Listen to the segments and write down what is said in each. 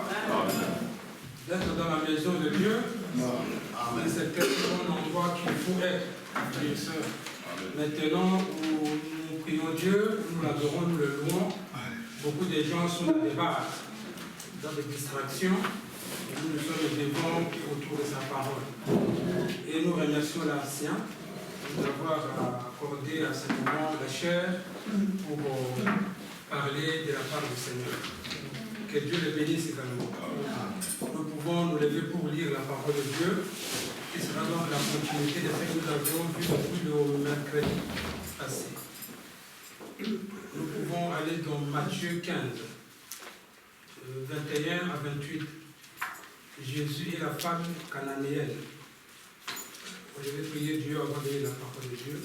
joie d'être dans la maison de Dieu. C'est tellement un endroit qu'il faut être, frères et sœurs. Maintenant où nous prions Dieu, nous l'adorons, nous le louons, beaucoup de gens sont dans des bars, dans des distractions, et nous sommes devant autour de sa parole. Et nous remercions l'Ancien d'avoir accordé à ce moment la chair pour parler de la part du Seigneur. Que Dieu le bénisse également. Nous pouvons nous lever pour lire la parole de Dieu, qui sera donc la continuité de ce que nous avions vu depuis le mercredi passé. Nous pouvons aller dans Matthieu 15, 21 à 28. Jésus et la femme cananéenne. Je vais prier Dieu avant de lire la parole de Dieu.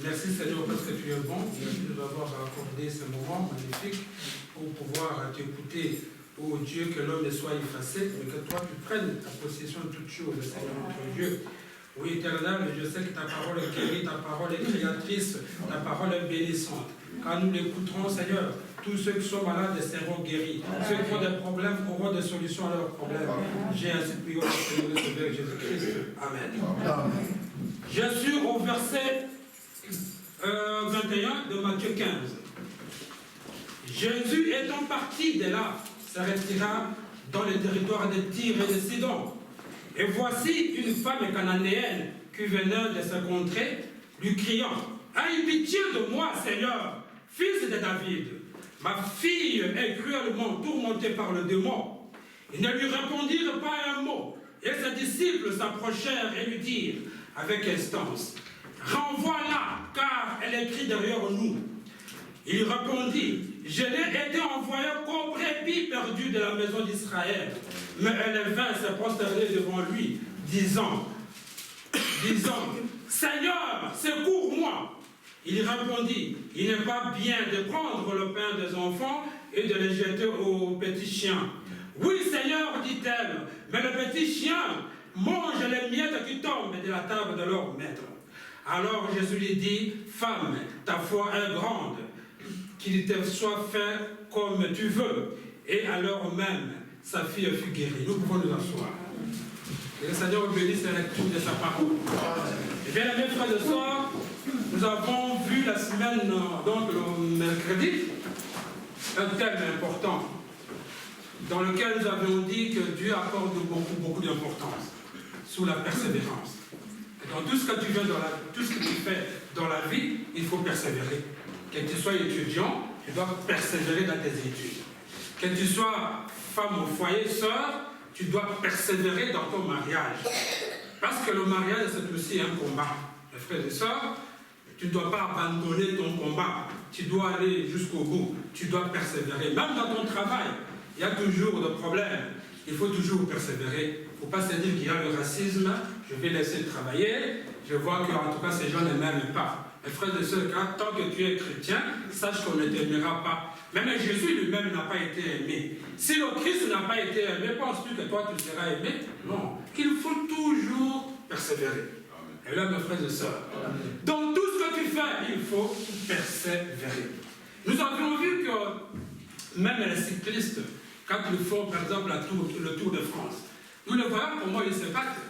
Merci Seigneur parce que tu es bon. Merci de m'avoir accordé ce moment magnifique pour pouvoir t'écouter. Oh Dieu, que l'homme ne soit effacé, mais que toi tu prennes ta possession de toutes choses, Seigneur notre Dieu. Oui, éternel, je sais que ta parole est guérie, ta parole est créatrice, ta parole est bénissante. Quand nous l'écouterons, Seigneur, tous ceux qui sont malades seront guéris. Ceux qui ont des problèmes auront des solutions à leurs problèmes. J'ai ainsi prié au Seigneur de Sauveur Jésus-Christ. Amen. Je suis au verset 21 de Matthieu 15. Jésus étant parti de là, se retira dans le territoire de Tyr et de Sidon. Et voici une femme cananéenne qui venait de se contrer, lui criant, « Aie pitié de moi, Seigneur, fils de David. Ma fille est cruellement tourmentée par le démon. » Ils ne lui répondirent pas un mot. Et ses disciples s'approchèrent et lui dirent, avec instance, « Renvoie-la, car elle écrit derrière nous. » Il répondit, « Je n'ai été envoyé qu'aux brebis perdues de la maison d'Israël. » Mais elle vint se prosterner devant lui, disant, « Seigneur, secours-moi. » Il répondit, « Il n'est pas bien de prendre le pain des enfants et de le jeter aux petits chiens. » « Oui, Seigneur, dit-elle, mais le petit chien mange les miettes qui tombent de la table de leur maître. » Alors Jésus lui dit, « Femme, ta foi est grande, qu'il te soit fait comme tu veux. » Et alors même, sa fille fut guérie. Nous pouvons nous asseoir. Que le Seigneur bénisse la lecture de sa parole. Et bien, mes frères et sœurs, nous avons vu la semaine, donc le mercredi, un thème important, dans lequel nous avions dit que Dieu accorde beaucoup d'importance sous la persévérance. Et dans tout ce que tu fais dans la vie, il faut persévérer. Que tu sois étudiant, tu dois persévérer dans tes études. Que tu sois femme au foyer, sœur, tu dois persévérer dans ton mariage. Parce que le mariage, c'est aussi un combat. Mes frères et sœurs, tu ne dois pas abandonner ton combat. Tu dois aller jusqu'au bout. Tu dois persévérer. Même dans ton travail, il y a toujours des problèmes. Il faut toujours persévérer. Il ne faut pas se dire qu'il y a le racisme. Je vais laisser travailler. Je vois qu'en tout cas, ces gens ne m'aiment pas. Mes frères et sœurs, tant que tu es chrétien, sache qu'on ne t'aimera pas. Même Jésus lui-même n'a pas été aimé. Si le Christ n'a pas été aimé, penses-tu que toi tu seras aimé? Non. Qu'il faut toujours persévérer. Et là, mes frères et sœurs, dans tout ce que tu fais, il faut persévérer. Nous avions vu que même les cyclistes, quand ils font par exemple le Tour de France, nous le voyons comment ils se battent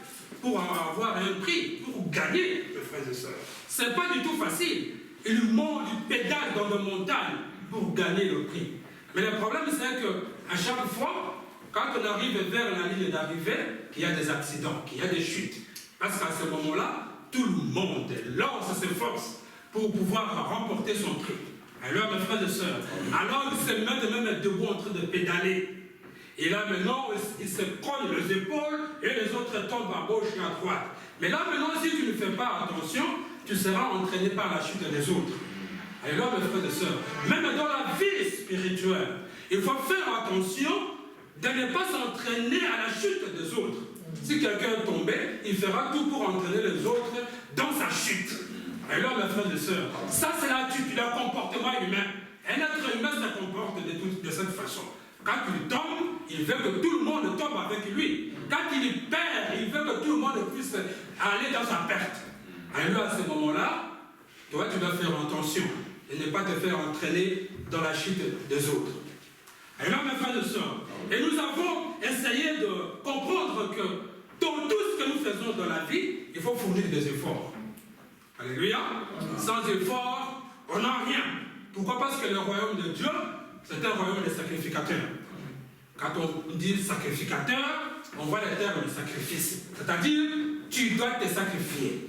pour avoir un prix, pour gagner, mes frères et sœurs. Ce n'est pas du tout facile. Ils montent, ils pédalent dans des montagnes pour gagner le prix. Mais le problème, c'est qu'à chaque fois, quand on arrive vers la ligne d'arrivée, qu'il y a des accidents, qu'il y a des chutes. Parce qu'à ce moment-là, tout le monde lance ses forces pour pouvoir remporter son prix. Alors, mes frères et sœurs, alors ils se mettent même debout en train de pédaler. Et là, maintenant, ils se cognent les épaules et les autres tombent à gauche et à droite. Mais là, maintenant, si tu ne fais pas attention, tu seras entraîné par la chute des autres. Alors, mes frères et sœurs, même dans la vie spirituelle, il faut faire attention de ne pas s'entraîner à la chute des autres. Si quelqu'un est tombé, il fera tout pour entraîner les autres dans sa chute. Alors, mes frères et sœurs, ça c'est l'attitude, le comportement humain. Un être humain se comporte de cette façon. Quand il tombe, il veut que tout le monde tombe avec lui. Quand il perd, il veut que tout le monde puisse aller dans sa perte. Alors, à ce moment-là, toi, tu dois faire attention et ne pas te faire entraîner dans la chute des autres. Et là, mes frères et sœurs, et nous avons essayé de comprendre que dans tout ce que nous faisons dans la vie, il faut fournir des efforts. Alléluia. Sans effort, on n'a rien. Pourquoi? Parce que le royaume de Dieu, c'est un royaume de sacrificateurs. Quand on dit sacrificateur, on voit le terme de sacrifice. C'est-à-dire, tu dois te sacrifier.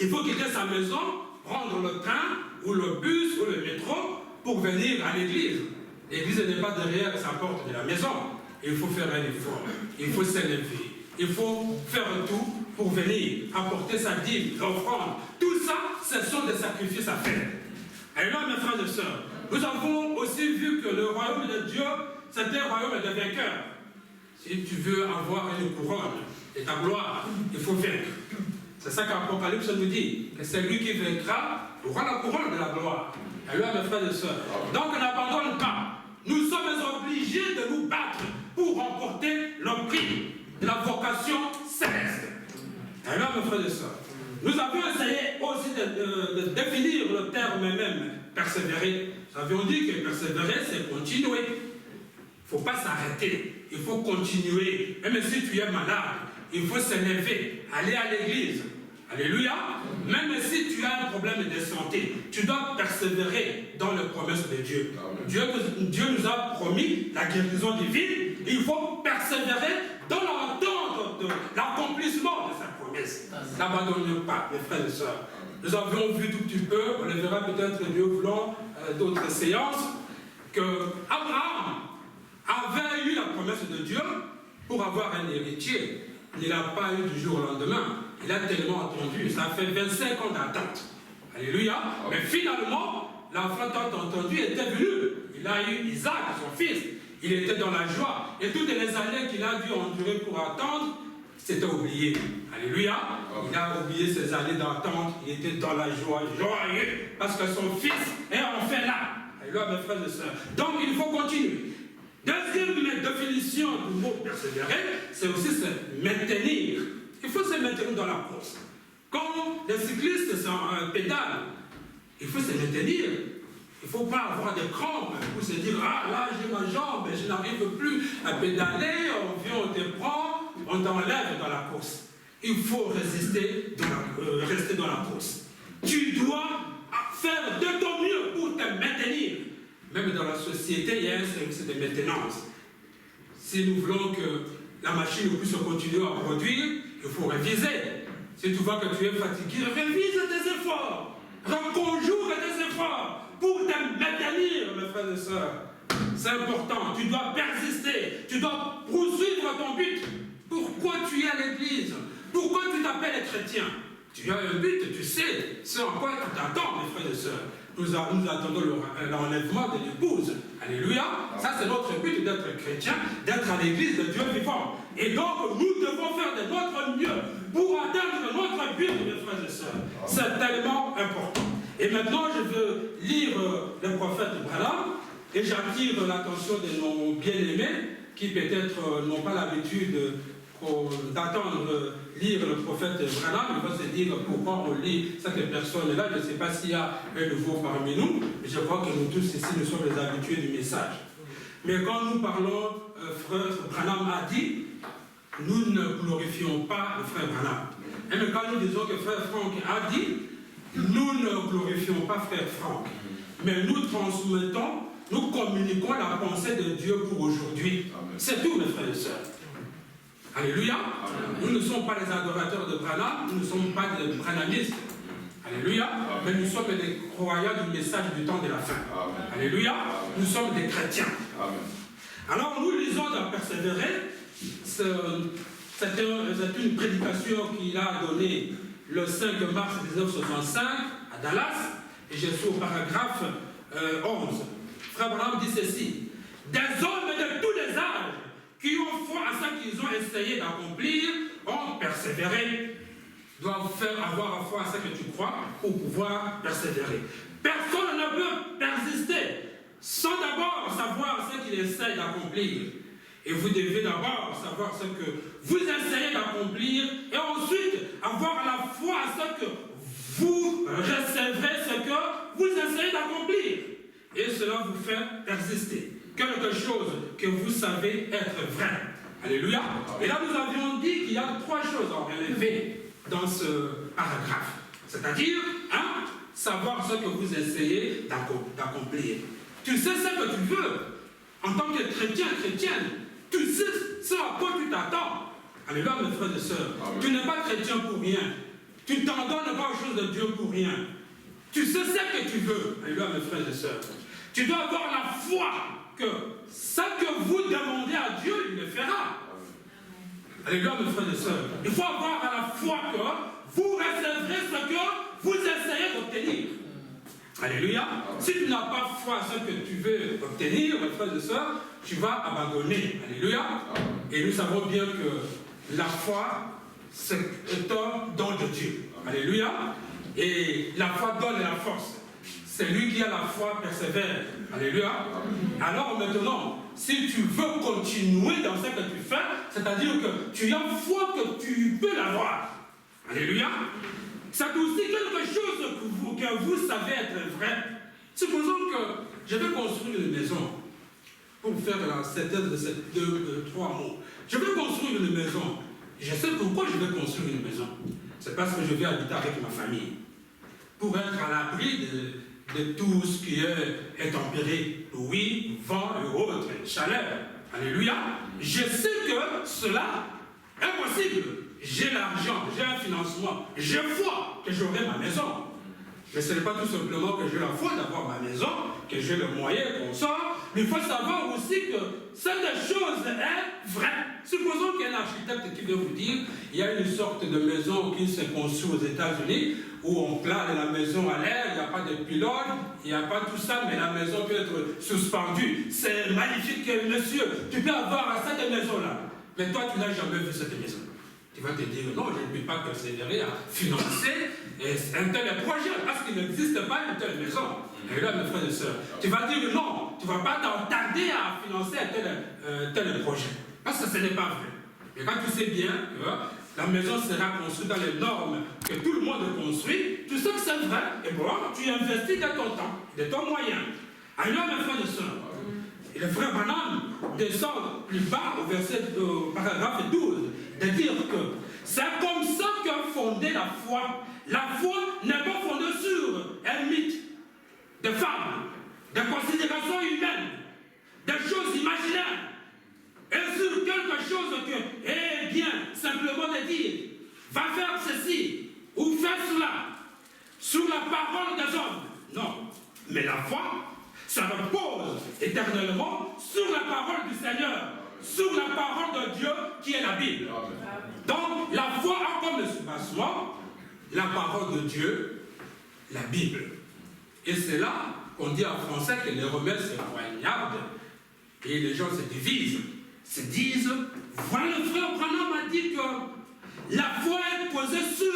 Il faut quitter sa maison, prendre le train, ou le bus, ou le métro, pour venir à l'église. L'église n'est pas derrière sa porte de la maison. Il faut faire un effort. Il faut s'élever. Il faut faire tout pour venir apporter sa dîme, l'offrande. Tout ça, ce sont des sacrifices à faire. Et là, mes frères et sœurs, nous avons aussi vu que le royaume de Dieu, c'est un royaume de vainqueurs. Si tu veux avoir une couronne et ta gloire, il faut vaincre. C'est ça qu'Apocalypse nous dit, que c'est lui qui vaincra aura la couronne de la gloire. Et là, mes frères et sœurs, donc n'abandonne pas. Nous sommes obligés de nous battre pour remporter le prix de la vocation céleste. Et là, mes frères et sœurs, nous avions essayé aussi de définir le terme même, persévérer. Nous avions dit que persévérer, c'est continuer. Il ne faut pas s'arrêter. Il faut continuer. Même si tu es malade, il faut s'élever, aller à l'église. Alléluia. Même si tu as un problème de santé, tu dois persévérer dans les promesses de Dieu. Dieu nous a promis la guérison divine. Il faut persévérer dans l'attente de l'accomplissement de sa promesse. N'abandonnez pas, mes frères et sœurs. Nous avions vu tout petit peu, on le verra peut-être Dieu voulant d'autres séances, que Abraham avait eu la promesse de Dieu pour avoir un héritier. Il n'a pas eu du jour au lendemain. Il a tellement attendu. Ça fait 25 ans d'attente. Alléluia. Mais finalement, l'enfant tant entendu était venu. Il a eu Isaac, son fils. Il était dans la joie. Et toutes les années qu'il a dû endurer pour attendre, c'était oublié. Alléluia. Il a oublié ces années d'attente. Il était dans la joie, joyeux, parce que son fils est enfin là. Alléluia, mes frères et sœurs. Donc, il faut continuer. Deuxième définition du mot persévérer, c'est aussi se maintenir. Il faut se maintenir dans la course. Quand les cyclistes sont en pédale, il faut se maintenir. Il ne faut pas avoir des crampes pour se dire « Ah, là, j'ai ma jambe, je n'arrive plus à pédaler, on vient, on te prend, on t'enlève dans la course. » Il faut rester dans la course. Tu dois faire de ton mieux pour te maintenir. Même dans la société, il y a un service de maintenance. Si nous voulons que la machine puisse continuer à produire, il faut réviser. Si tu vois que tu es fatigué, révise tes efforts. Reconjoue tes efforts pour te maintenir, mes frères et sœurs. C'est important. Tu dois persister. Tu dois poursuivre ton but. Pourquoi tu es à l'église? Pourquoi tu t'appelles chrétien? Tu as un but, tu sais ce en quoi tu t'attends, mes frères et sœurs. Nous attendons l'enlèvement de l'épouse. Alléluia. Ça, c'est notre but d'être chrétien, d'être à l'église de Dieu vivant. Et donc, nous devons faire de notre mieux pour atteindre notre but, mes frères et sœurs. C'est tellement important. Et maintenant, je veux lire le prophète Branham et j'attire l'attention de nos bien-aimés qui peut-être n'ont pas l'habitude d'attendre lire le prophète Branham. Il va se dire pourquoi on lit cette personne-là. Je ne sais pas s'il y a un nouveau parmi nous. Je crois que nous tous ici, nous sommes les habitués du message. Mais quand nous parlons, frère Branham a dit, nous ne glorifions pas le frère Branham. Et même quand nous disons que frère Franck a dit, nous ne glorifions pas frère Franck. Mais nous transmettons, nous communiquons la pensée de Dieu pour aujourd'hui. C'est tout, mes frères et sœurs. Alléluia. Amen. Nous ne sommes pas les adorateurs de Branham, nous ne sommes pas des branhamistes. Alléluia. Amen. Mais nous sommes des croyants du message du temps de la fin. Amen. Alléluia. Amen. Nous sommes des chrétiens. Amen. Alors nous lisons dans Persévérer, c'est une prédication qu'il a donnée le 5 mars 1965 à Dallas, et je suis au paragraphe 11. Frère Branham dit ceci: des hommes de tous les âges qui ont foi à ce qu'ils ont essayé d'accomplir, ont persévéré, doivent avoir foi à ce que tu crois pour pouvoir persévérer. Personne ne peut persister sans d'abord savoir ce qu'il essaie d'accomplir. Et vous devez d'abord savoir ce que vous essayez d'accomplir et ensuite avoir la foi à ce que vous recevrez ce que vous essayez d'accomplir. Et cela vous fait persister. quelque chose que vous savez être vrai. Alléluia. Et là, nous avions dit qu'il y a 3 choses à relever dans ce paragraphe. C'est-à-dire, savoir ce que vous essayez d'accomplir. Tu sais ce que tu veux. En tant que chrétien, chrétienne, tu sais ce à quoi tu t'attends. Alléluia, mes frères et sœurs. Amen. Tu n'es pas chrétien pour rien. Tu ne t'en donnes pas aux choses de Dieu pour rien. Tu sais ce que tu veux. Alléluia, mes frères et sœurs. Tu dois avoir la foi que ce que vous demandez à Dieu, il le fera. Alléluia, mes frères et sœurs. Il faut avoir la foi que vous recevrez ce que vous essayez d'obtenir. Alléluia. Si tu n'as pas foi à ce que tu veux obtenir, mes frères et sœurs, tu vas abandonner. Alléluia. Et nous savons bien que la foi, c'est un don de Dieu. Alléluia. Et la foi donne la force. C'est lui qui a la foi persévère. Alléluia. Alors maintenant, si tu veux continuer dans ce que tu fais, c'est-à-dire que tu as foi que tu peux l'avoir. Alléluia. C'est aussi quelque chose que vous savez être vrai. Supposons que je vais construire une maison. Pour faire la synthèse de ces 3 mots. Je vais construire une maison. Je sais pourquoi je vais construire une maison. C'est parce que je vais habiter avec ma famille. Pour être à l'abri de tout ce qui est tempéré, oui, vent et autres, chaleur. Alléluia. Je sais que cela est possible. J'ai l'argent, j'ai un financement, j'ai foi que j'aurai ma maison. Mais ce n'est pas tout simplement que j'ai la foi d'avoir ma maison, que j'ai le moyen qu'on sort. Mais il faut savoir aussi que cette chose est vraie. Supposons qu'il y a un architecte qui veut vous dire il y a une sorte de maison qui se construit aux États-Unis où on plane la maison à l'air, il n'y a pas de pylône, il n'y a pas tout ça, mais la maison peut être suspendue. C'est magnifique, monsieur. Tu peux avoir cette maison-là. Mais toi, tu n'as jamais vu cette maison. Tu vas te dire, non, je ne peux pas persévérer à financer un tel projet, parce qu'il n'existe pas une telle maison. Et là, mes frères et sœurs, tu vas dire, non, tu ne vas pas t'attarder à financer un tel projet. Parce que ce n'est pas vrai. Et quand tu sais bien que la maison sera construite dans les normes que tout le monde construit, tu sais que c'est vrai, et bon, tu investis de ton temps, de ton moyen. Alors, mes frères et sœurs, et le frère Branham descend plus bas au paragraphe 12, de dire que c'est comme ça qu'a fondé la foi. La foi n'est pas fondée sur un mythe de femmes, de considérations humaines, de choses imaginaires, et sur quelque chose que, eh bien, simplement de dire, va faire ceci, ou faire cela, sur la parole des hommes. Non, mais la foi, ça repose éternellement sur la parole du Seigneur, sur la parole de Dieu qui est la Bible. Donc, la foi a comme soubassement la parole de Dieu, la Bible. Et c'est là qu'on dit en français que les remèdes se poignardent et les gens se divisent. Se disent, voilà, le frère Branham a dit que la foi est posée sur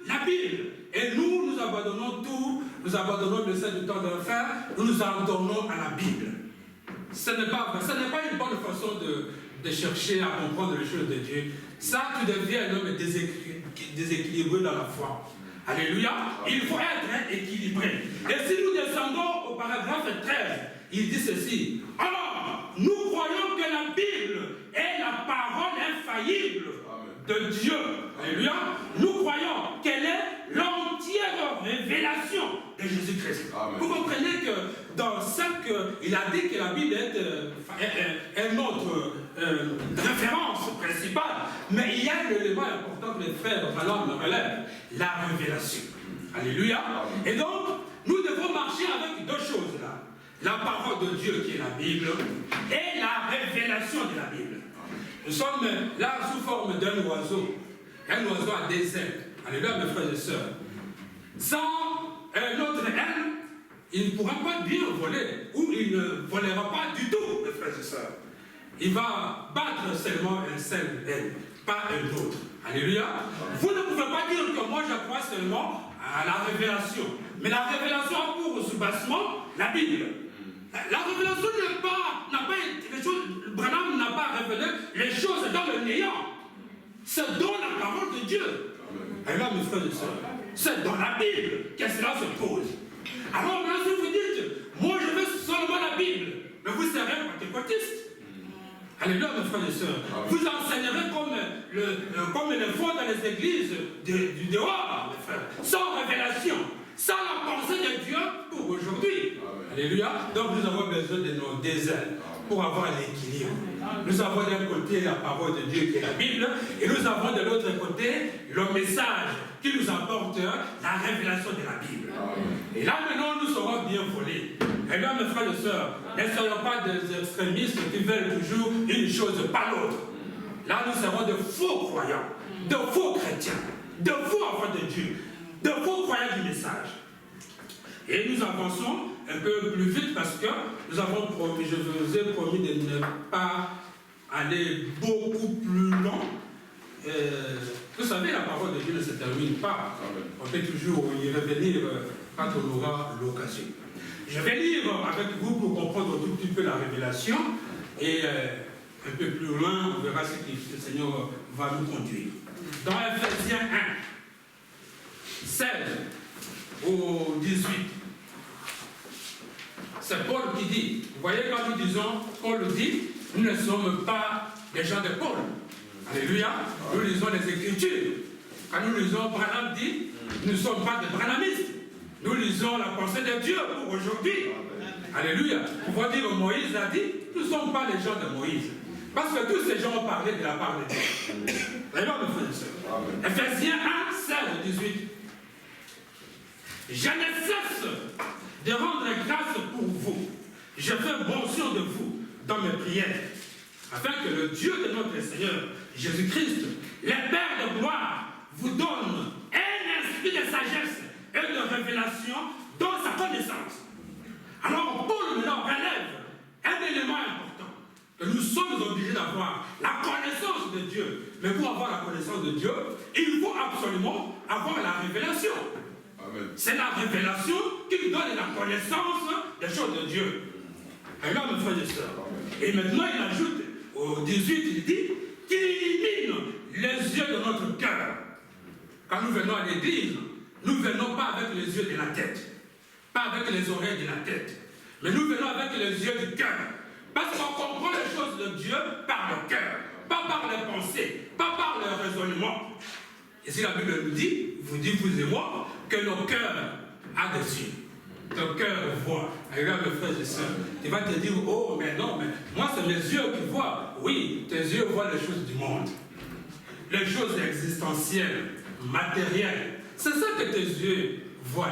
la Bible. Et nous abandonnons tout, nous abandonnons le sein du temps d'enfer, nous en donnons à la Bible. Ce n'est pas une bonne façon de chercher à comprendre les choses de Dieu. Ça, tu deviens un homme déséquilibré dans la foi. Alléluia. Il faut être équilibré. Et si nous descendons au paragraphe 13, il dit ceci. Alors, nous croyons que la Bible est la parole infaillible de Dieu. Alléluia. Nous croyons qu'elle est l'entière révélation de Jésus-Christ. Vous comprenez que dans ce qu'il a dit que la Bible est notre référence principale, mais il y a l'élément important que les frères Branham me relèvent, la révélation. Alléluia. Et donc, nous devons marcher avec 2 choses là. La parole de Dieu qui est la Bible et la révélation de la Bible. Nous sommes là sous forme d'un oiseau. Un oiseau a des ailes. Alléluia, mes frères et sœurs. Sans notre aile, il ne pourra pas bien voler, ou il ne volera pas du tout, mes frères et sœurs. Il va battre seulement un seul aile, pas un autre. Alléluia. Vous ne pouvez pas dire que moi je crois seulement à la révélation. Mais la révélation a pour soubassement la Bible. La révélation n'a pas les choses, Branham n'a pas révélé les choses dans le néant. C'est dans la parole de Dieu. Et là, mes frères et sœurs, c'est dans la Bible que cela se pose. Alors, là, si vous dites, moi je veux seulement la Bible, mais vous serez pentecôtistes. Alléluia, mes frères et sœurs. Vous enseignerez comme le font dans les églises du dehors, mes frères, sans révélation, sans la pensée de Dieu pour aujourd'hui. Alléluia. Donc nous avons besoin de nos déserts pour avoir l'équilibre. Nous avons d'un côté la parole de Dieu qui est la Bible, et nous avons de l'autre côté le message qui nous apporte la révélation de la Bible. Et là maintenant nous serons bien volés. Et là mes frères et sœurs, ne soyons pas des extrémistes qui veulent toujours une chose pas l'autre. Là nous serons de faux croyants, de faux chrétiens, de faux enfants de Dieu, de faux croyants du message. Et nous avançons un peu plus vite parce que nous avons promis, je vous ai promis de ne pas aller beaucoup plus long. Vous savez, la parole de Dieu ne se termine pas. On peut toujours y revenir quand on aura l'occasion. Je vais lire avec vous pour comprendre un tout petit peu la révélation et un peu plus loin, on verra ce que le Seigneur va nous conduire. Dans Ephésiens 1, 16 au 18, c'est Paul qui dit, vous voyez quand nous disons, Paul dit, nous ne sommes pas des gens de Paul. Alléluia. Nous lisons les Écritures. Quand nous lisons, Branham dit, nous ne sommes pas des branhamistes. Nous lisons la pensée de Dieu pour aujourd'hui. Alléluia. On va dire, Moïse a dit, nous ne sommes pas les gens de Moïse. Parce que tous ces gens ont parlé de la part de Dieu. Alléluia, mes frères et sœurs. Ephésiens 1, 16, 18. Je ne cesse de rendre grâce pour vous. Je fais mention de vous dans mes prières, afin que le Dieu de notre Seigneur, Jésus-Christ, le Père de gloire, vous donne un esprit de sagesse et de révélation dans sa connaissance. Alors Paul maintenant relève un élément important, que nous sommes obligés d'avoir la connaissance de Dieu. Mais pour avoir la connaissance de Dieu, il faut absolument avoir la révélation. C'est la révélation qui nous donne la connaissance des choses de Dieu. Alors, mes frères et sœurs. Et maintenant, il ajoute au 18, il dit qu'il illumine les yeux de notre cœur. Quand nous venons à l'église, nous ne venons pas avec les yeux de la tête, pas avec les oreilles de la tête, mais nous venons avec les yeux du cœur. Parce qu'on comprend les choses de Dieu par le cœur, pas par les pensées, pas par le raisonnement. Et si la Bible nous dit, vous dites, vous et moi, que nos cœurs a des yeux. Ton cœur voit. Regarde mes frères et sœurs. Tu vas te dire, oh, mais non, mais moi c'est mes yeux qui voient. Oui, tes yeux voient les choses du monde. Les choses existentielles, matérielles. C'est ça que tes yeux voient.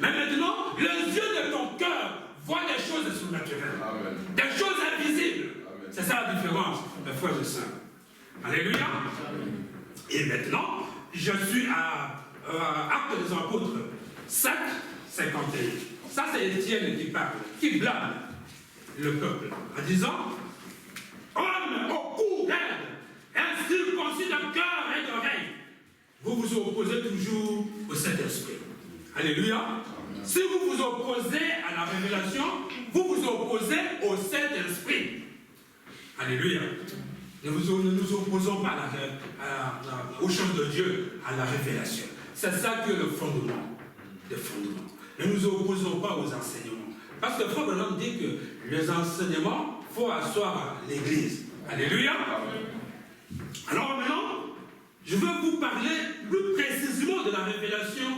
Mais maintenant, les yeux de ton cœur voient des choses surnaturelles. Amen. Des choses invisibles. C'est ça la différence, mes frères et sœurs. Alléluia. Amen. Et maintenant, je suis à Actes des Apôtres 7, 51. Ça, c'est Étienne qui parle, qui blâme le peuple en disant « Homme au cou raide, incirconcis de cœur et d'oreille, vous vous opposez toujours au Saint-Esprit. » Alléluia. Si vous vous opposez à la révélation, vous vous opposez au Saint-Esprit. Alléluia. Ne nous opposons pas au chant de Dieu, à la révélation. C'est ça qui est le fondement des fondements. Ne nous opposons pas aux enseignements. Parce que le frère Branham dit que les enseignements, il faut asseoir l'église. Alléluia. Alors maintenant, je veux vous parler plus précisément de la révélation,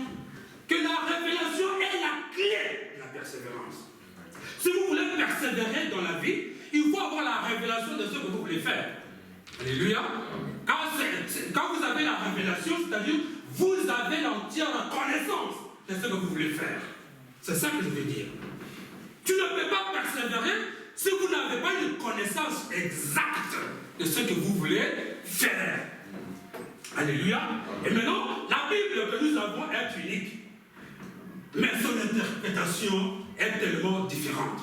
que la révélation est la clé de la persévérance. Si vous voulez persévérer dans la vie, il faut avoir la révélation de ce que vous voulez faire. Alléluia. Quand vous avez la révélation, c'est-à-dire vous avez l'entière connaissance de ce que vous voulez faire. C'est ça que je veux dire. Tu ne peux pas persévérer si vous n'avez pas une connaissance exacte de ce que vous voulez faire. Alléluia. Et maintenant, la Bible que nous avons est unique. Mais son interprétation est tellement différente.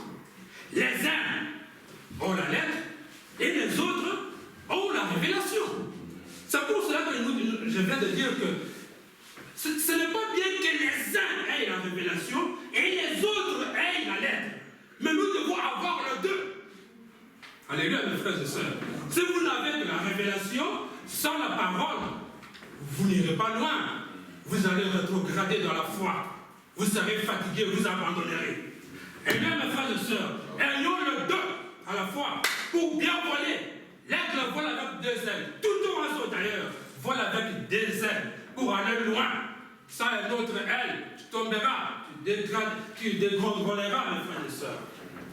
Les uns ont la lettre et les autres ont la révélation. C'est pour cela que je viens de dire que ce n'est pas bien que les uns aient la révélation et les autres aient la lettre. Mais nous devons avoir les deux. Alléluia, mes frères et sœurs. Si vous n'avez que la révélation, sans la parole, vous n'irez pas loin. Vous allez rétrograder dans la foi. Vous serez fatigué, vous abandonnerez. Eh bien, mes frères et sœurs, Ayons le deux à la fois pour bien voler. L'aigle vole avec deux ailes. Tout oiseau d'ailleurs vole avec deux ailes pour aller loin. Sans une autre aile, tu tomberas, tu dégringoleras, mes frères et sœurs.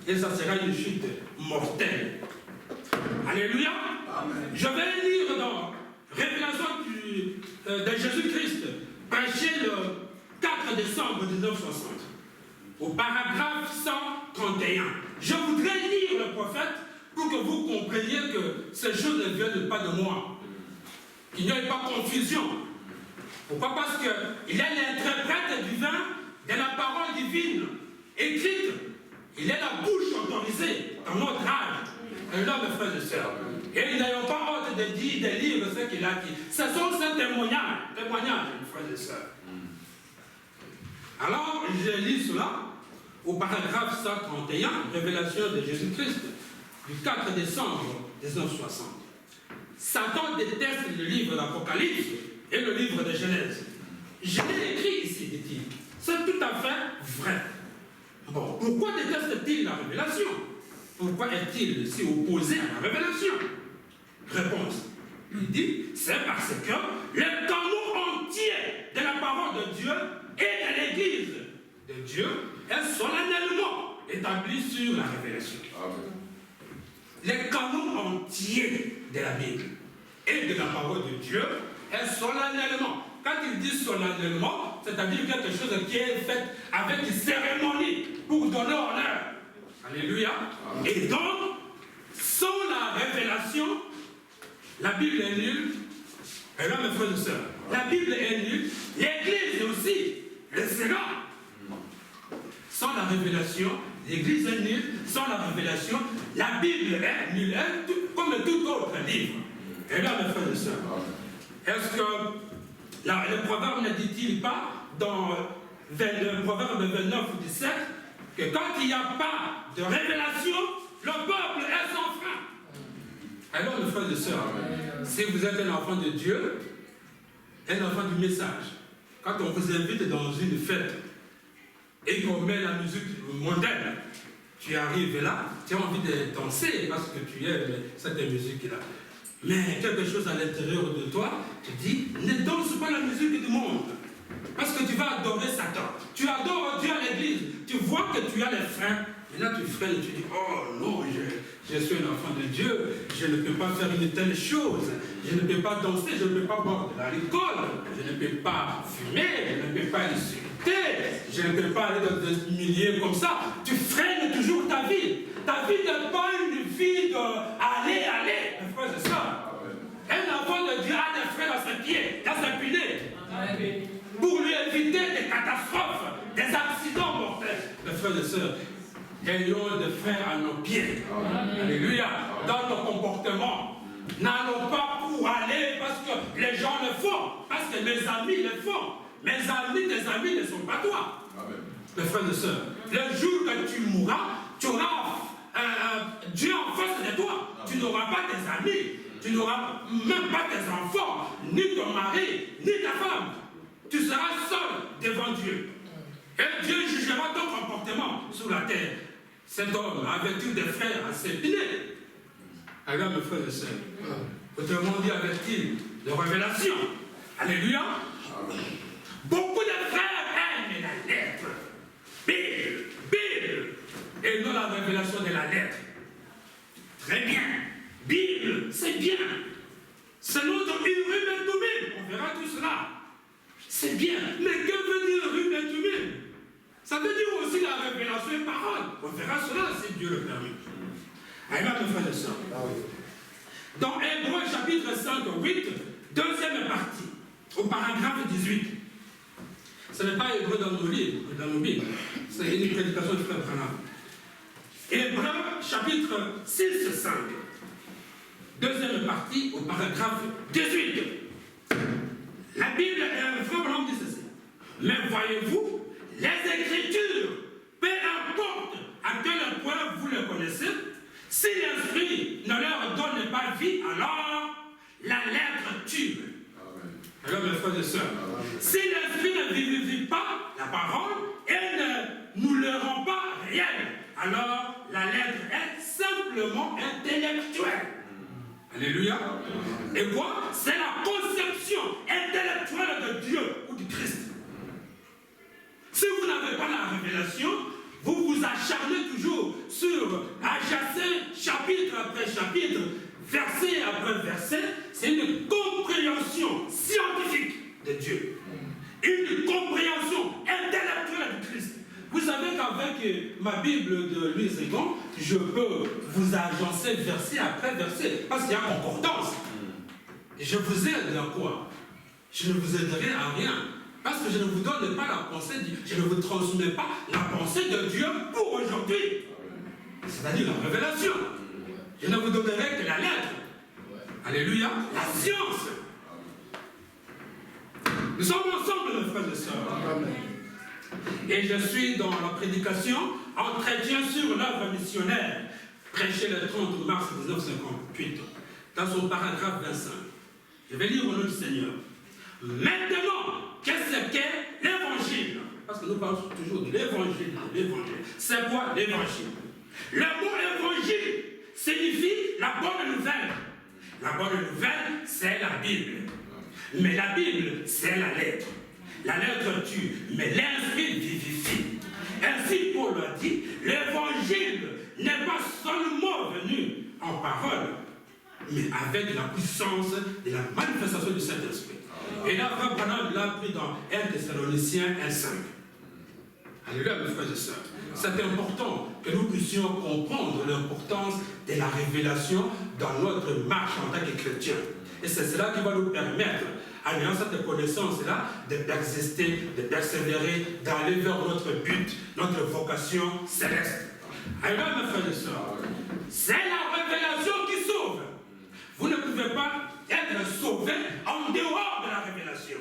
Et ça sera une chute mortelle. Alléluia. Amen. Je vais lire dans Révélation de Jésus-Christ, prêché le 4 décembre 1960, au paragraphe 131. Je voudrais lire le prophète pour que vous compreniez que ces choses ne viennent pas de moi. Qu'il n'y ait pas confusion. Pourquoi? Parce qu'il est l'interprète divin de la parole divine écrite. Il est la bouche autorisée dans notre âge. Et là, mes frères et sœurs. Et nous n'ayons pas honte de dire, de lire ce qu'il a dit. Ce sont ces témoignages, mes frères et sœurs. Alors, je lis cela au paragraphe 131, Révélation de Jésus-Christ, du 4 décembre 1960. Satan déteste le livre d'Apocalypse et le livre de Genèse. Je l'ai écrit ici, dit-il. C'est tout à fait vrai. Bon, pourquoi déteste-t-il la révélation? Pourquoi est-il si opposé à la révélation? Réponse. Il dit, c'est parce que le canon entier de la parole de Dieu et de l'Église de Dieu est solennellement établi sur la révélation. Amen. Le canon entier de la Bible et de la parole de Dieu est solennellement. Quand il dit solennellement, c'est-à-dire quelque chose qui est fait avec une cérémonie pour donner honneur. Alléluia. Amen. Et donc, sans la révélation, la Bible est nulle. Et là, mes frères et sœurs, la Bible est nulle. L'Église aussi le sera. Sans la révélation, l'Église est nulle. Sans la révélation, la Bible est nulle, comme tout autre livre. Et là, mes frères et sœurs, est-ce que le proverbe ne dit-il pas dans le proverbe 29 ou 17 que quand il n'y a pas de révélation, le peuple est sans frein? Alors, mes frères et sœurs, si vous êtes un enfant de Dieu, un enfant du message, quand on vous invite dans une fête et qu'on met la musique mondaine, tu arrives là, tu as envie de danser parce que tu aimes cette musique-là. Mais quelque chose à l'intérieur de toi, tu dis, ne danse pas la musique du monde. Parce que tu vas adorer Satan. Tu adores Dieu à l'église. Tu vois que tu as les freins. Et là, tu freines et tu dis, oh non, je suis un enfant de Dieu. Je ne peux pas faire une telle chose. Je ne peux pas danser. Je ne peux pas boire de l'alcool. Je ne peux pas fumer. Je ne peux pas insulter. Je ne peux pas aller dans des milieux comme ça. Tu freines toujours ta vie. Ta vie n'est pas une vie de aller. Mes frères et sœurs. Un enfant de Dieu a des freins dans ses pieds, dans ses pieds. Pour lui éviter des catastrophes, des accidents mortels. Mes frères et sœurs, ayons des freins à nos pieds. Alléluia. Dans nos comportements. N'allons pas pour aller parce que les gens le font. Parce que mes amis le font. Mes amis, tes amis ne sont pas toi. Amen. Mes frères et sœurs, le jour que tu mourras, tu auras Dieu en face de toi. Amen. Tu n'auras pas tes amis. Tu n'auras même pas tes enfants, ni ton mari, ni ta femme. Tu seras seul devant Dieu. Et Dieu jugera ton comportement sur la terre. Cet homme avait-il des frères à s'épiner? Alors, mes frères et sœurs, autrement dit, avait-il de révélation? Alléluia. Beaucoup de frères aiment la lettre. Bible, et non la révélation de la lettre. Très bien. Bible, c'est bien. C'est notre Urim et Thummim. On verra tout cela. C'est bien. Mais que veut dire Urim et Thummim? Ça veut dire aussi la révélation et parole. On verra cela si Dieu le permet. Amen, mes frères et sœurs. Dans Hébreux chapitre 5, 8, deuxième partie, au paragraphe 18. Ce n'est pas Hébreux dans nos livres, dans nos Bibles. C'est une prédication de frère Branham. Hébreux chapitre 6, 5. Deuxième partie, au paragraphe 18. La Bible, frère Branham dit ceci. Mais voyez-vous, les Écritures, peu importe à quel point vous le connaissez, si l'Esprit ne leur donne pas vie, alors la lettre tue. Alors, mes frères et sœurs, si l'Esprit ne vivifie pas la parole, elle ne nous le rend pas réelle, alors la lettre est simplement intellectuelle. Alléluia. Et quoi? C'est la conception intellectuelle de Dieu ou du Christ. Si vous n'avez pas la révélation, vous vous acharnez toujours sur adjacent chapitre après chapitre, verset après verset. C'est une compréhension scientifique de Dieu. Une compréhension intellectuelle du Christ. Vous savez qu'avec ma Bible de Louis II, je peux vous agencer verset après verset, parce qu'il y a concordance. Et je vous aide à quoi? Je ne vous aiderai à rien, parce que je ne vous donne pas la pensée, je ne vous transmets pas la pensée de Dieu pour aujourd'hui. C'est-à-dire la révélation. Je ne vous donnerai que la lettre. Alléluia. La science. Nous sommes ensemble, mes frères et sœurs. Amen. Et je suis dans la prédication entretien sur l'œuvre missionnaire, prêché le 30 mars 1958, dans son paragraphe 25. Je vais lire au nom du Seigneur. Maintenant, qu'est-ce qu'est l'évangile? Parce que nous parlons toujours de l'évangile. C'est quoi l'évangile? Le mot évangile signifie la bonne nouvelle. La bonne nouvelle, c'est la Bible. Mais la Bible, c'est la lettre. La lettre tue, mais l'esprit vivifie. Ainsi, Paul a dit, l'évangile n'est pas seulement venu en parole, mais avec la puissance de la manifestation du Saint-Esprit. Et là, Frère Branham l'a pris dans 1 Thessaloniciens 1,5. Alléluia, mes frères et sœurs. C'est important que nous puissions comprendre l'importance de la révélation dans notre marche en tant que chrétiens. Et c'est cela qui va nous permettre, en ayant cette connaissance-là, de persister, de persévérer, d'aller vers notre but, notre vocation céleste. Alléluia, mes frères et sœurs. C'est la révélation qui sauve. Vous ne pouvez pas être sauvé en dehors de la révélation.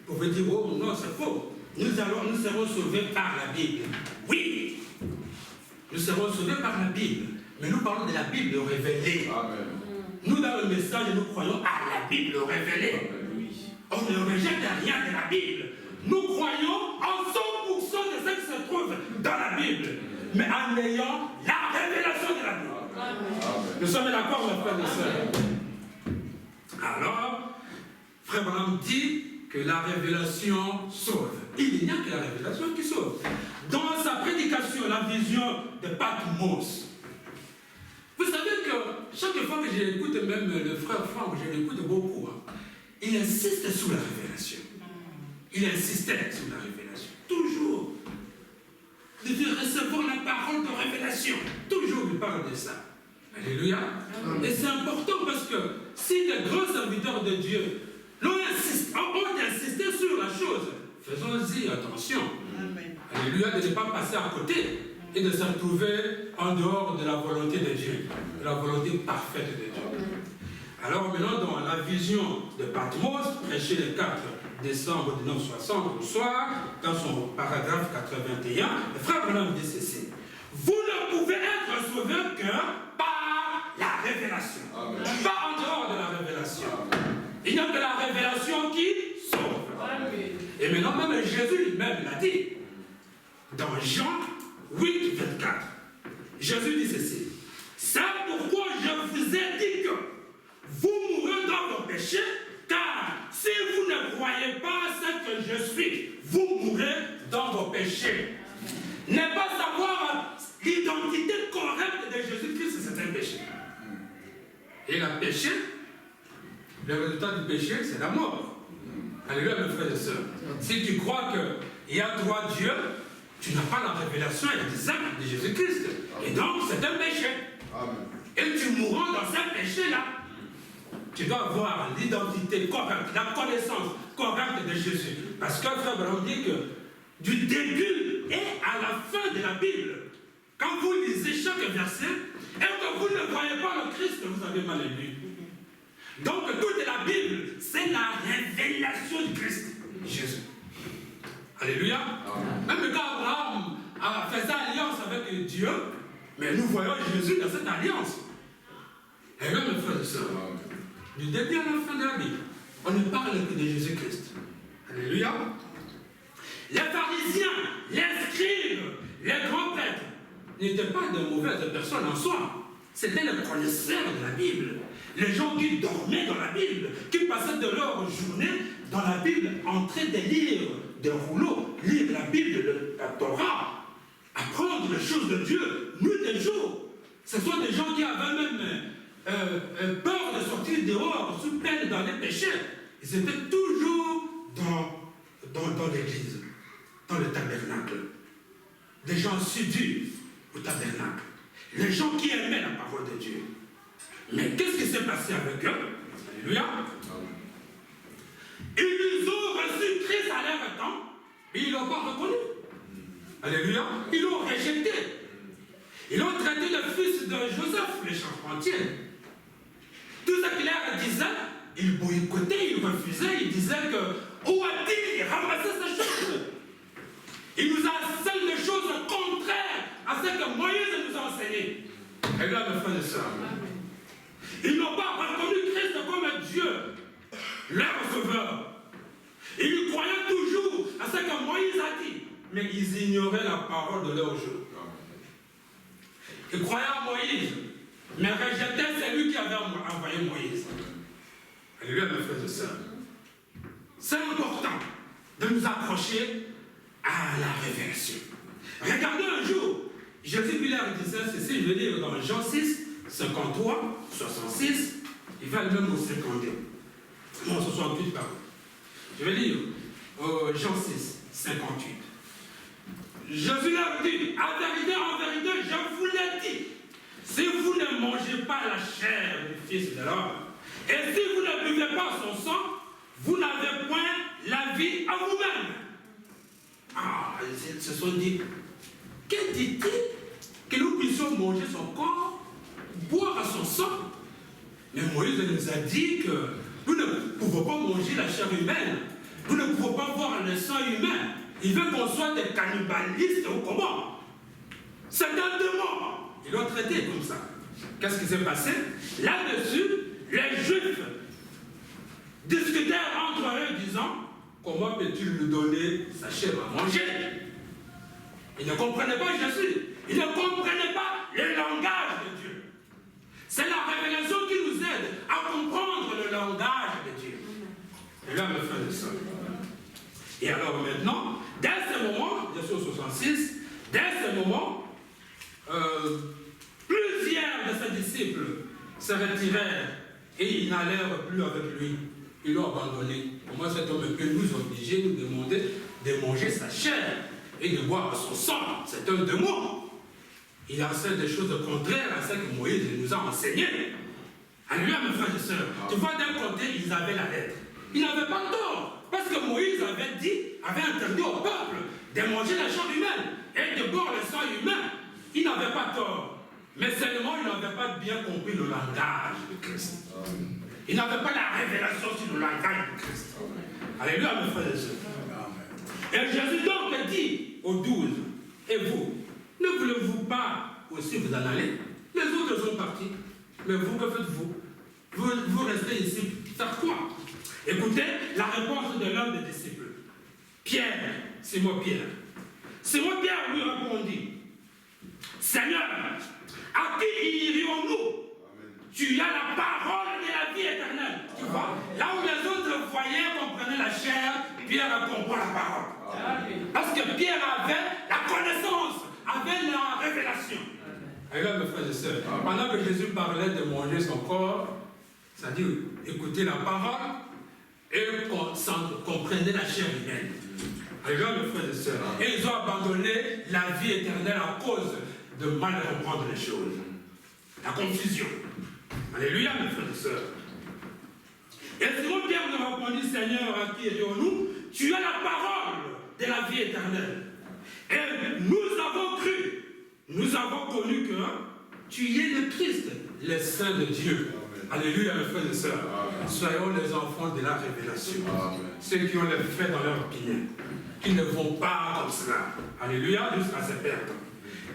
Vous pouvez dire, oh non, c'est faux. Nous serons sauvés par la Bible. Oui, nous serons sauvés par la Bible. Mais nous parlons de la Bible révélée. Amen. Nous, dans le message, nous croyons à la Bible révélée. On ne rejette rien de la Bible. Nous croyons en 100% de ce qui se trouve dans la Bible, mais en ayant la révélation de la Bible. Amen. Nous sommes d'accord, mes frères et sœurs. Alors, Frère Branham dit que la révélation sauve. Il n'y a que la révélation qui sauve. Dans sa prédication, la vision de Patmos, vous savez que chaque fois que j'écoute, même le frère Franck, je l'écoute beaucoup, il insiste sur la révélation. Il insistait sur la révélation. Toujours. Il devait recevoir la parole de révélation. Toujours il parle de ça. Alléluia. Et c'est important parce que si les grands serviteurs de Dieu ont insisté sur la chose, faisons-y attention. Amen. Alléluia, de ne pas passer à côté et de se retrouver en dehors de la volonté de Dieu, de la volonté parfaite de Dieu. Alors maintenant, dans la vision de Patmos, prêché le 4 décembre 1960 au soir, dans son paragraphe 81, le frère Branham dit ceci. Vous ne pouvez être sauvé que par la révélation. Amen. Pas en dehors de la révélation. Amen. Il n'y a que la révélation qui sauve. Amen. Et maintenant, même Jésus lui-même l'a dit. Dans Jean 8, 24, Jésus dit ceci. C'est pourquoi je vous ai dit que vous mourrez dans vos péchés, car si vous ne croyez pas ce que je suis, vous mourrez dans vos péchés. Ne pas savoir l'identité correcte de Jésus-Christ, c'est un péché. Et le péché, le résultat du péché, c'est la mort. Alléluia, mes frères et sœurs. Si tu crois qu'il y a trois dieux, tu n'as pas la révélation exacte de Jésus-Christ. Et donc, c'est un péché. Amen. Et tu mourras dans ce péché-là. Tu dois avoir l'identité correcte, la connaissance correcte de Jésus. Parce que Frère Branham dit que du début et à la fin de la Bible, quand vous lisez chaque verset, et que vous ne voyez pas le Christ, vous avez mal lu. Donc toute la Bible, c'est la révélation du Christ, Jésus. Alléluia. Même quand Abraham a fait alliance avec Dieu, mais nous voyons Jésus dans cette alliance. Et même mes frères et sœurs, du début à la fin de la Bible, on ne parle que de Jésus-Christ. Alléluia. Les pharisiens, les scribes, les grands prêtres n'étaient pas de mauvaises personnes en soi. C'était les connaisseurs de la Bible. Les gens qui dormaient dans la Bible, qui passaient de leur journée dans la Bible en train de lire des rouleaux, lire la Bible, la Torah, apprendre les choses de Dieu, nuit et jour. Ce sont des gens qui avaient même peur de sortir dehors sous peine dans les péchés. Ils étaient toujours dans l'église, dans le tabernacle. Des gens assidus au tabernacle. Les gens qui aimaient la parole de Dieu. Mais qu'est-ce qui s'est passé avec eux? Alléluia. Ils ont reçu Christ à leur temps, mais ils ne l'ont pas reconnu. Alléluia. Ils l'ont rejeté. Ils l'ont traité de fils de Joseph, le charpentier. Tout ce qu'il leur disait, ils boycottaient, ils refusaient, ils disaient que, où a-t-il ramassé ces choses? Il nous enseigne des choses contraires à ce que Moïse nous a enseigné. Regarde, mes frères et sœurs. Ils n'ont pas reconnu Christ comme Dieu, leur sauveur. Ils croyaient toujours à ce que Moïse a dit, mais ils ignoraient la parole de leur Dieu. Ils croyaient à Moïse, mais rejetaient celui qui avait envoyé Moïse. Alléluia, mes frères et sœurs. C'est important de nous accrocher à la révélation. Regardez un jour, Jésus leur disait ceci, je vais lire dans Jean 6, 53, 66, il va le même au 52. Non, 68, pardon. Je vais lire Jean 6, 58. Jésus leur dit, en vérité, je vous l'ai dit, si vous ne mangez pas la chair du Fils de l'homme, et si vous ne buvez pas son sang, vous n'avez point la vie à vous-même. Ah, ils se sont dit, que dit-il? Que nous puissions manger son corps, boire son sang. Mais Moïse nous a dit que nous ne pouvons pas manger la chair humaine, nous ne pouvons pas boire le sang humain. Il veut qu'on soit des cannibalistes ou comment? C'est un démon. Ils l'ont traité comme ça. Qu'est-ce qui s'est passé? Là-dessus, les Juifs discutèrent entre eux disant, comment peux-tu lui donner sa chair à manger? Ils ne comprenaient pas Jésus. Ils ne comprenaient pas le langage de Dieu. C'est la révélation qui nous aide à comprendre le langage de Dieu. Et là, mes frères et sœurs. Et alors maintenant, dès ce moment, verset 66, dès ce moment, plusieurs de ses disciples se retirèrent et ils n'allèrent plus avec lui. Ils l'ont abandonné. Comment cet homme peut nous obliger, nous demander de manger sa chair et de boire son sang? C'est un démon. Il enseigne des choses contraires à ce que Moïse nous a enseigné. Alléluia, mes frères et sœurs. Tu vois, d'un côté, ils avaient la lettre. Ils n'avaient pas tort. Parce que Moïse avait interdit au peuple de manger la chair humaine et de boire le sang humain. Ils n'avaient pas tort. Mais seulement, ils n'avaient pas bien compris le langage de Christ. Ils n'avaient pas la révélation sur le langage de Christ. Alléluia, mes frères et sœurs. Et Jésus donc dit aux 12, et vous, ne voulez-vous pas aussi vous en aller? Les autres sont partis. Mais vous, que faites-vous? Vous restez ici, faire quoi? Écoutez la réponse de l'un des disciples. Pierre, Simon Pierre. Simon Pierre lui répondit, Seigneur, à qui irions-nous? Tu as la parole de la vie éternelle. Tu vois, là où les autres voyaient, comprenaient la chair, Pierre comprend la parole. Parce que Pierre avait la connaissance, avait la révélation. Et là, mes frères et sœurs, pendant que Jésus parlait de manger son corps, c'est-à-dire écouter la parole et comprendre la chair humaine. Alors, mes frères et sœurs, et ils ont abandonné la vie éternelle à cause de mal comprendre les choses. La confusion. Alléluia, mes frères et sœurs. Et Simon Pierre nous répondit, Seigneur, à qui irions-nous? Tu as la parole de la vie éternelle. Et nous avons cru, nous avons connu que tu es le Christ, le Saint de Dieu. Amen. Alléluia, mes frères et sœurs. Amen. Soyons les enfants de la révélation. Amen. Ceux qui ont les faits dans leur opinion, qui ne vont pas comme cela. Alléluia, jusqu'à se perdre.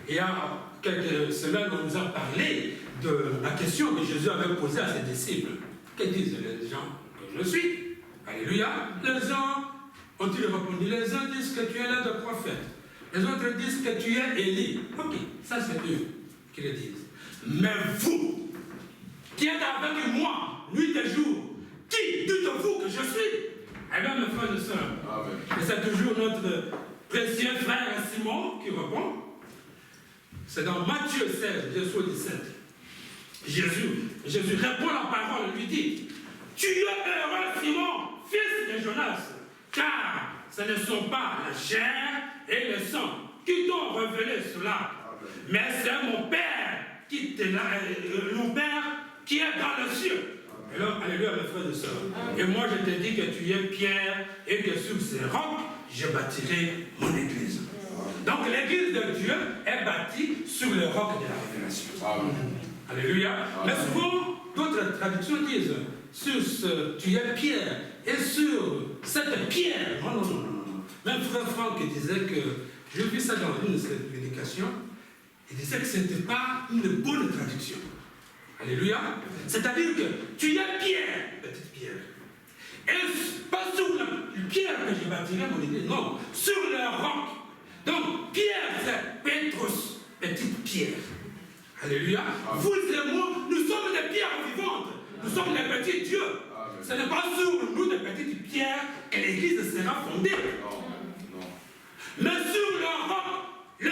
Il y a quelques semaines, on nous a parlé de la question que Jésus avait posée à ses disciples. Que disent les gens que je suis? Alléluia. Les gens ont-ils répondu? Les uns disent que tu es l'un des prophètes. Les autres disent que tu es Élie. Ok, ça c'est eux qui le disent. Mais vous, qui êtes avec moi, nuit et jour, qui dites-vous que je suis? Eh bien, mes frères et sœurs, et c'est toujours notre précieux frère Simon qui répond. C'est dans Matthieu 16, verset 17. Jésus répond la parole et lui dit, tu es heureux, Simon, fils de Jonas, car ce ne sont pas la chair et le sang qui t'ont révélé cela, mais c'est mon Père mon Père qui est dans le cieux. Alors, alléluia, mes frères et sœurs. Et moi, je te dis que tu es Pierre et que sur ces rocs, je bâtirai mon église. Donc, l'église de Dieu est bâtie sur le roc de la révélation. Alléluia. Mais souvent, d'autres traductions disent sur tu es Pierre et sur cette pierre. Non, non, non, non. Même frère Franck disait que, j'ai vu ça dans une prédication, il disait que ce n'était pas une bonne traduction. Alléluia. C'est-à-dire que tu es Pierre, petite pierre. Et pas sur la pierre que je bâtirai mon église, non, sur le roc. Donc, Pierre, c'est Pétrus, petite pierre. Alléluia. Amen. Vous et moi, nous sommes des pierres vivantes. Nous sommes des petits dieux. Amen. Ce n'est pas sur nous, des petites pierres, que l'église sera fondée. Non. Non. Mais sur le roc, le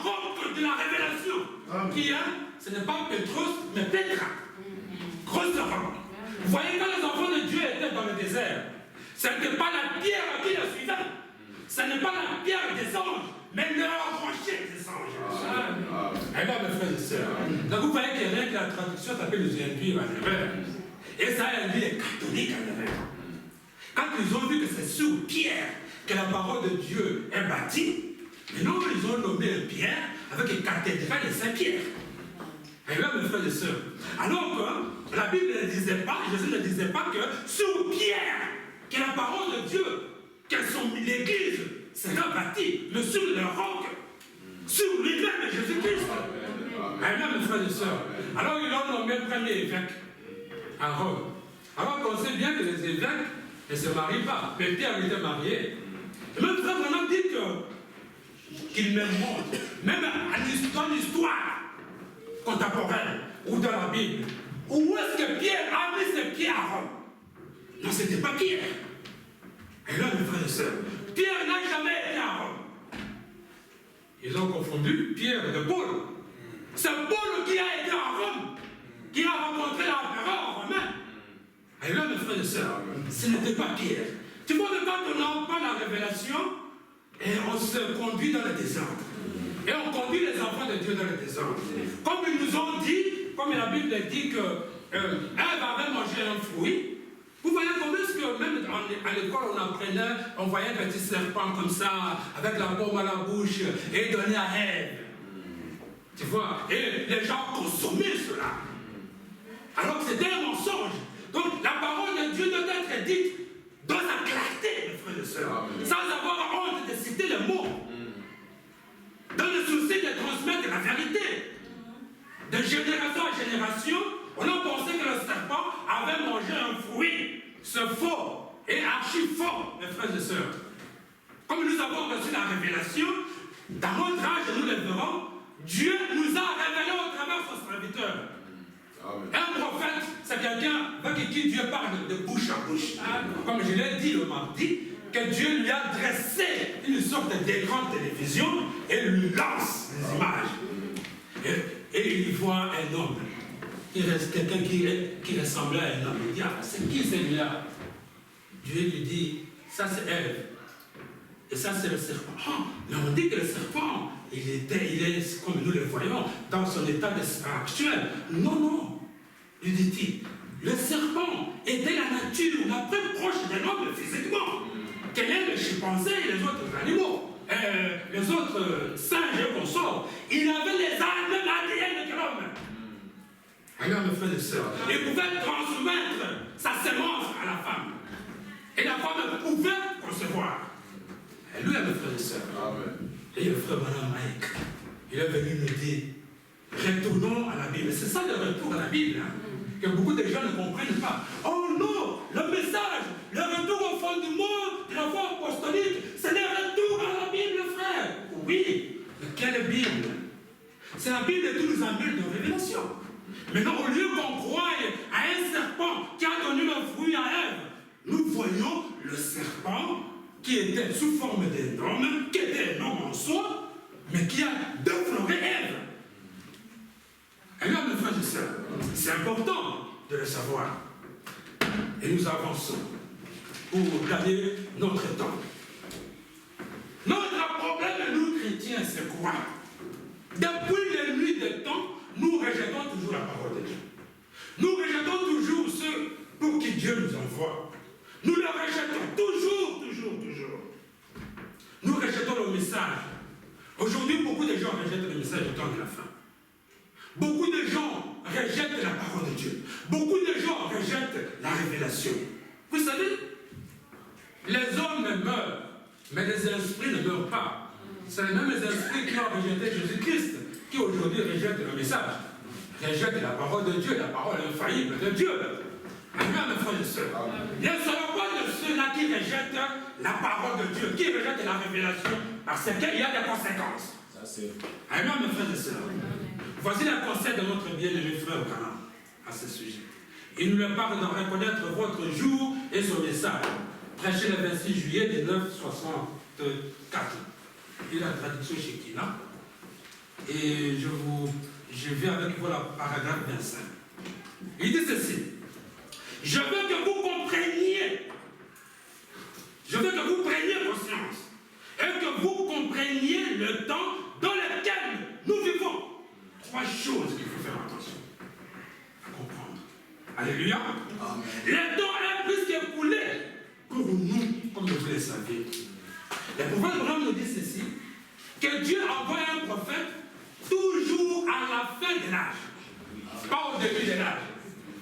roc de la révélation. Amen. Qui est, ce n'est pas Pétrus, mais Pétra. Grosse roc. Vous voyez, quand les enfants de Dieu étaient dans le désert, ce n'était pas la pierre qui les suivait. Ce n'est pas la pierre des anges, mais le rocher des anges. Eh bien, mes frères et sœurs, donc vous voyez qu'il y a rien que la traduction s'appelle nous induire en erreur. Et ça induit les catholiques en erreur. Quand ils ont vu que c'est sur Pierre que la parole de Dieu est bâtie, maintenant ils ont nommé un Pierre avec une cathédrale de Saint-Pierre. Eh bien, mes frères et sœurs, alors que la Bible ne disait pas, Jésus ne disait pas que sur Pierre, que la parole de Dieu, l'église sera bâtie, mais sur le roc, sur lui-même Jésus-Christ. Amen, mes frères et sœurs. Alors ils l'ont nommé premier évêque à Rome. Alors qu'on sait bien que les évêques ne se marient pas. Mais Pierre était marié. Et même frère Branham dit qu'il me montre, même dans l'histoire contemporaine ou dans la Bible, où est-ce que Pierre a mis ses pieds à Rome? Non, ce n'était pas Pierre. Et là, mes frères et sœurs, Pierre n'a jamais été à Rome. Ils ont confondu Pierre de Paul. C'est Paul qui a été à Rome, qui a rencontré l'empereur romain. Et là, mes frères et sœurs, ce n'était pas Pierre. Tu vois que quand on n'a pas la révélation, et on se conduit dans le désordre. Et on conduit les enfants de Dieu dans le désordre. Comme ils nous ont dit, comme la Bible dit que Ève avait mangé un fruit. Vous voyez comment est-ce que même à l'école on apprenait, on voyait un petit serpent comme ça, avec la pomme à la bouche, et donné à Ève. Tu vois, et les gens consommaient cela. Alors que c'était un mensonge. Donc la parole de Dieu doit être dite dans sa clarté, mes frères et sœurs, sans avoir honte de citer les mots. Dans le souci de transmettre la vérité. De génération en génération, on a pensé que le serpent avait mangé un fruit. C'est faux et archi faux, mes frères et sœurs. Comme nous avons reçu la révélation, dans notre âge, nous le verrons, Dieu nous a révélé au travers de son serviteur. Amen. Un prophète, c'est quelqu'un avec qui Dieu parle de bouche à bouche. Amen. Comme je l'ai dit le mardi, que Dieu lui a dressé une sorte d'écran de télévision et lui lance les images. Et il voit un homme. Il reste quelqu'un qui ressemblait à un homme. Il dit, ah, c'est qui celui-là? Dieu lui dit, ça c'est Ève. Et ça c'est le serpent. Oh, mais on dit que le serpent, il est comme nous le voyons, dans son état actuel. Non, non. Lui dit-il, le serpent était la nature la plus proche de l'homme physiquement. Quel est le chimpanzé et les autres animaux, les autres singes et consorts? Il avait les mêmes ADN que l'homme. Alors, mes frères et sœurs, il pouvait transmettre sa sémence à la femme. Et la femme pouvait concevoir. Et lui, mes frères et sœurs. Amen. Et le frère Branham Mike, il est venu nous dire, retournons à la Bible. C'est ça le retour à la Bible, hein, que beaucoup de gens ne comprennent pas. Oh non, le message, le retour au fondement de la foi apostolique, c'est le retour à la Bible, frère. la Bible nous amène de révélation. Maintenant, au lieu qu'on croie à un serpent qui a donné le fruit à Ève, nous voyons le serpent qui était sous forme d'un homme, qui était un homme en soi, mais qui a défloré Ève. Alors, mes frères et sœurs, c'est important de le savoir. Et nous avançons pour gagner notre temps. Notre problème, nous chrétiens, c'est quoi? Depuis les nuits des temps, nous rejetons toujours la parole de Dieu. Nous rejetons toujours ceux pour qui Dieu nous envoie. Nous le rejetons toujours. Nous rejetons le message. Aujourd'hui, beaucoup de gens rejettent le message du temps de la fin. Beaucoup de gens rejettent la parole de Dieu. Beaucoup de gens rejettent la révélation. Vous savez, les hommes meurent, mais les esprits ne meurent pas. C'est les mêmes esprits qui ont rejeté Jésus-Christ, qui aujourd'hui rejettent le message, rejettent la parole de Dieu, la parole infaillible de Dieu. Amen, mes frères et sœurs. Ne soyons pas de ceux-là qui rejettent la parole de Dieu, qui rejettent la révélation, parce qu'il y a des conséquences. Amen, mes frères et sœurs. Voici le conseil de notre bien-aimé frère Branham à ce sujet. Il nous parle de reconnaître votre jour et son message. Prêché le 26 juillet 1964. Il a la traduction chez Kina. Et je vais avec vous la paragraphe 25. Il dit ceci. Je veux que vous compreniez. Je veux que vous preniez conscience. Et que vous compreniez le temps dans lequel nous vivons. 3 choses qu'il faut faire attention à comprendre. Alléluia. Amen. Le temps est plus qu'écoulé pour nous, comme vous le savez. Le prophète Branham nous dit ceci, que Dieu envoie un prophète toujours à la fin de l'âge. Pas au début de l'âge.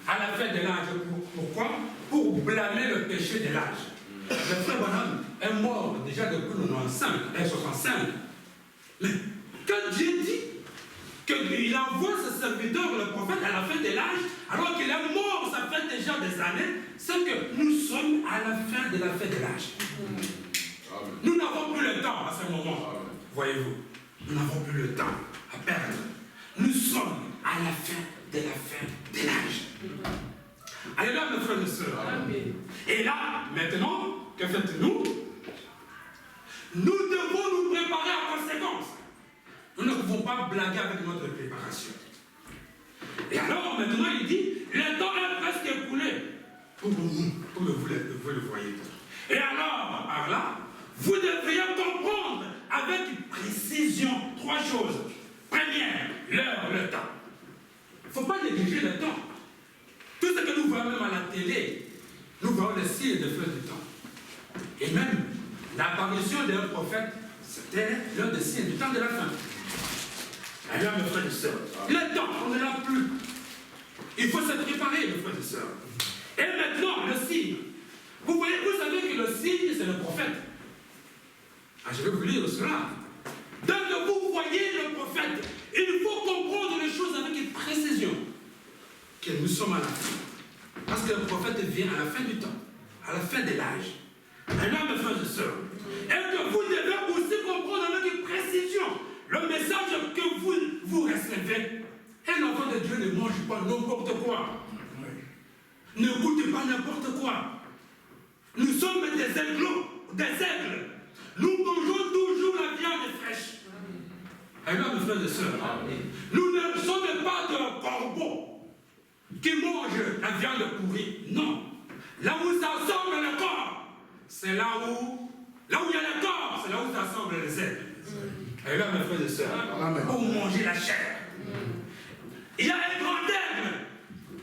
À la fin de l'âge. Pourquoi? Pour blâmer le péché de l'âge. Le frère Branham est mort déjà depuis le 65. Mais quand Dieu dit qu'il envoie ce serviteur, le prophète, à la fin de l'âge, alors qu'il est mort, ça fait déjà des années, c'est que nous sommes à la fin de l'âge. Nous n'avons plus le temps à ce moment. Voyez-vous, nous n'avons plus le temps à perdre. Nous sommes à la fin de l'âge. Alléluia, mes frères et sœurs. Et là, maintenant, que faites-nous? Nous devons nous préparer en conséquence. Nous ne pouvons pas blaguer avec notre préparation. Et alors, maintenant, il dit, le temps est presque écoulé pour nous, comme vous le voyez. Et alors, par là, vous devriez comprendre avec précision 3 choses. Première, l'heure, le temps. Il ne faut pas négliger le temps. Tout ce que nous voyons même à la télé, nous voyons les signes de feu du temps. Et même, l'apparition d'un prophète, c'était l'un des signes du temps de la fin. Alors, mes frères et sœurs, le temps, on ne l'a plus. Il faut se préparer, mes frères et sœurs. Et maintenant, le signe. Vous voyez, vous savez que le signe, c'est le prophète. Ah, je vais vous lire cela. Dès que vous voyez le prophète, il faut comprendre les choses avec une précision. Que nous sommes à la fin. Parce que le prophète vient à la fin du temps, à la fin de l'âge. Alors, mes frères et sœurs, et que vous devez aussi comprendre avec une précision le message que vous recevez. Un enfant de Dieu ne mange pas n'importe quoi. Ne goûte pas n'importe quoi. Nous sommes des aigles. Nous mangeons toujours la viande fraîche. Alors, mes frères et sœurs, nous ne sommes pas de corbeaux qui mangent la viande pourrie. Non. Là où s'assemble le corps, c'est là où il y a le corps, c'est là où s'assemblent les aigles. Et là, mes frères et sœurs, pour manger la chair. Il y a un grand aigle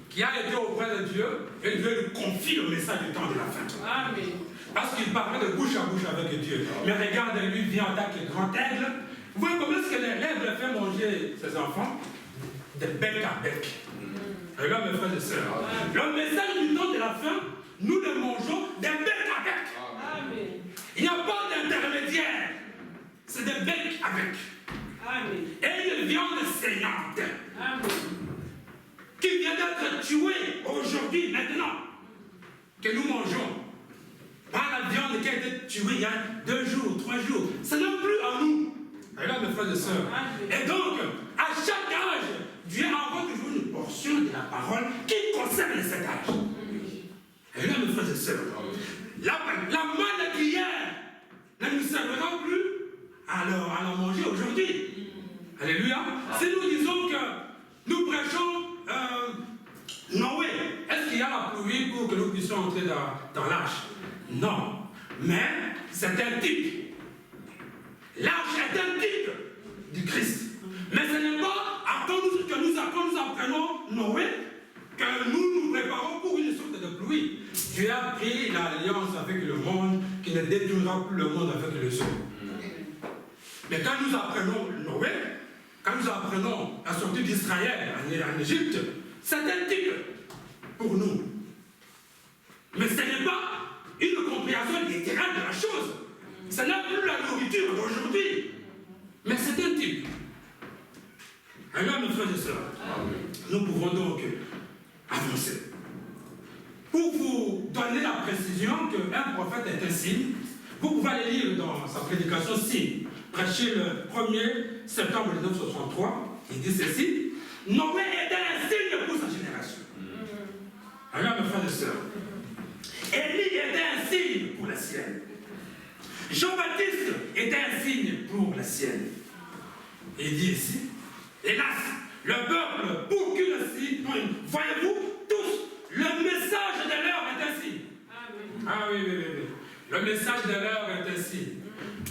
qui a été auprès de Dieu et Dieu lui confie le message du temps de la fin. Amen. Parce qu'il parlait de bouche à bouche avec Dieu. Mais regarde, lui vient en tant que grand aigle. Vous voyez comment est-ce que l'aigle fait manger ses enfants? De bec à bec. Et là, mes frères et sœurs, le message du temps de la fin, nous le mangeons de bec à bec. Amen. Il n'y a pas d'intermédiaire. C'est des becs avec. Amen. Et une viande saignante. Amen. Qui vient d'être tuée aujourd'hui, maintenant, que nous mangeons. Pas la viande qui a été tuée il y a 2 jours, 3 jours. Ce n'est plus à nous. Et là, mes frères et sœurs. Amen. Et donc, à À chaque âge, Dieu envoie toujours une portion de la parole qui concerne cet âge. Et là, mes frères et sœurs, la manne d'hier ne nous servira plus à la manger aujourd'hui. Alléluia. Si nous disons que nous prêchons Noé, est-ce qu'il y a la pluie pour que nous puissions entrer dans l'arche? Non. Mais c'est un type. L'arche est un type du Christ. Mais ce n'est pas quand nous apprenons Noé que nous nous préparons pour une sorte de pluie. Dieu a pris l'alliance avec le monde qui ne détruira plus le monde avec le sol. Mais quand nous apprenons Noé, quand nous apprenons la sortie d'Israël en Égypte, c'est un type pour nous. Mais ce n'est pas une compréhension littérale de la chose. Ce n'est plus la nourriture d'aujourd'hui. Mais c'est un type. Alors, mes frères et sœurs, nous pouvons donc avancer. Pour vous donner la précision qu'un prophète est un signe, vous pouvez aller lire dans sa prédication signe, prêché le 1er septembre 1963, il dit ceci: Noé était un signe pour sa génération. Alors, mes frères et sœurs, Élie était un signe pour la sienne. Jean-Baptiste était un signe pour la sienne. Et il dit ici, hélas, le peuple, pour qu'il le signe, voyez-vous, tous, le message de l'heure est un signe. Ah oui. Le message de l'heure est un signe.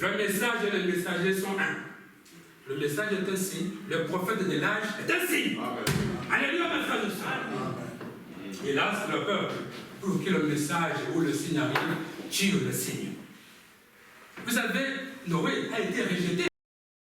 Le message et le messager sont un. Le message est un signe. Le prophète de l'âge est un signe. Alléluia, mes frères et sœurs. Hélas, le peuple, pour que le message ou le signe arrive, tire le signe. Vous savez, Noé a été rejeté.